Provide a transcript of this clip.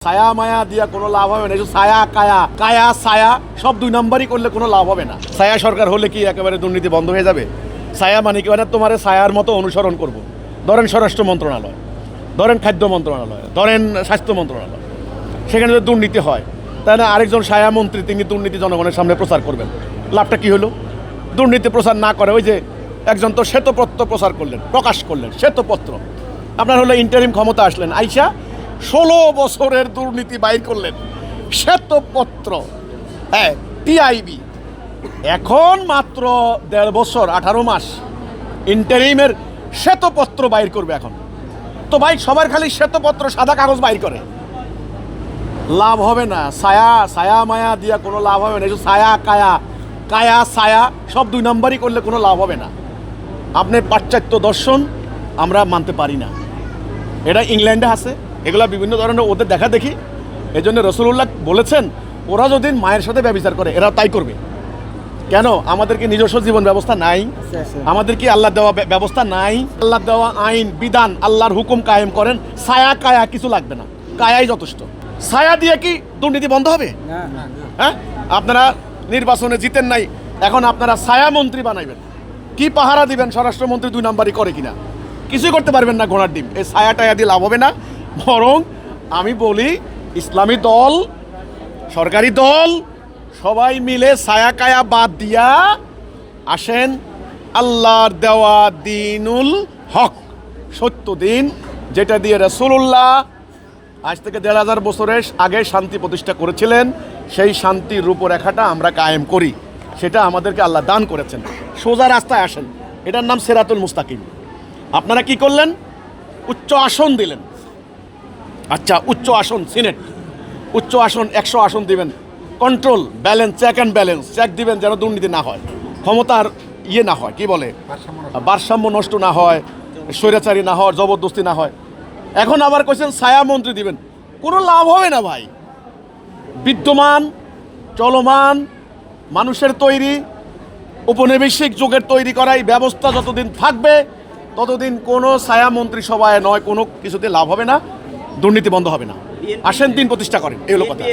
ছায়া মায়া দিয়া কোনো লাভ হবে না। ছায়া কায়া কায়া ছায়া সব দুই নম্বরই করলে কোনো লাভ হবে না। ছায়া সরকার হলে কি একেবারে দুর্নীতি বন্ধ হয়ে যাবে? ছায়া মানে কি, মানে তোমার ছায়ার মতো অনুসরণ করব। ধরেন স্বরাষ্ট্র মন্ত্রণালয়, ধরেন খাদ্য মন্ত্রণালয়, ধরেন স্বাস্থ্য মন্ত্রণালয়, সেখানে যদি দুর্নীতি হয় তাহলে আরেকজন ছায়া মন্ত্রী তিনি দুর্নীতি জনগণের সামনে প্রচার করবেন। লাভটা কি হলো? দুর্নীতি প্রচার না করে ওই যে একজন তো শ্বেতপত্র প্রচার করলেন, প্রকাশ করলেন শ্বেতপত্র। আপনার হলো ইন্টারিম ক্ষমতা আসলেন, আইসা 16 বছরের দুর্নীতি বাইর করলেন শ্বেতপত্র, হ্যাঁ টিআইবি। এখন মাত্র 1.5 বছর 18 মাস ইন্টারিমের শ্বেতপত্র বাইর করবে। এখন তো ভাই সবার খালি শ্বেতপত্র সাদা কাগজ বাইর করে, লাভ হবে না। ছায়া ছায়া মায়া দিয়া কোনো লাভ হবে না। ছায়া কায়া কায়া ছায়া সব দুই নম্বরই করলে কোনো লাভ হবে না। আপনি পাশ্চাত্য দর্শন আমরা মানতে পারি না, এটা ইংল্যান্ডে আছে, এগুলা বিভিন্ন ধরনের ওদের দেখা দেখি। এই জন্য রসুল্লাহ বলেছেন ওরা যদি মায়ের সাথে ব্যভিচার করে এরা তাই করবে। কেন? আমাদের কি নিজস্ব জীবন ব্যবস্থা নাই? আমাদের কি আল্লাহ দেওয়া ব্যবস্থা নাই? আল্লাহ দেওয়া আইন বিধান আল্লাহর হুকুম কায়েম করেন। ছায়া কায়া কিছু লাগবে না, কায়াই যথেষ্ট। ছায়া দিয়ে কি দুর্নীতি বন্ধ হবে? হ্যাঁ, আপনারা নির্বাচনে জিতেন নাই, এখন আপনারা ছায়া মন্ত্রী বানাইবেন, কি পাহারা দিবেন স্বরাষ্ট্রমন্ত্রী 2 নম্বরই করে কিনা? কিছুই করতে পারবেন না, ঘোড়ার ডিম। এই ছায়া টায়া দিয়ে লাভ হবে না। বরং আমি বলি ইসলামী দল, সরকারি দল সবাই মিলে ছায়া কায়া বাদ দিয়া আসেন আল্লাহর দেওয়া দিনুল হক, সত্য দিন, যেটা দিয়ে রাসূলুল্লাহ আজ থেকে 1500 বছরের আগে শান্তি প্রতিষ্ঠা করেছিলেন। সেই শান্তির রূপরেখাটা আমরা কায়েম করি, সেটা আমাদেরকে আল্লাহ দান করেছেন। সোজা রাস্তায় আসেন, এটার নাম সিরাতুল মুস্তাকিম। আপনারা কি করলেন? উচ্চ আসন দিলেন। আচ্ছা, উচ্চ আসন সিনেট, উচ্চ আসন 100 আসন দিবেন, control balance, check and balance, check দিবেন যেন দুর্নীতি না হয়, ক্ষমতার ইয়ে না হয়, কি বলে ভারসাম্য নষ্ট না হয়, স্বৈরাচারী না হয়, জবরদস্তি না হয়। এখন আবার কইছেন ছায়া মন্ত্রী দিবেন, কোনো লাভ হবে না ভাই। বিদ্যমান চলমান মানুষের তৈরি উপনিবেশিক যুগের তৈরি করাই ব্যবস্থা যতদিন থাকবে ততদিন কোনো ছায়া মন্ত্রী সভায় নয়, কোনো কিছুতে লাভ হবে না, দুর্নীতি বন্ধ হবে না। আসেন দিন প্রতিষ্ঠা করেন, এই হলো কথা।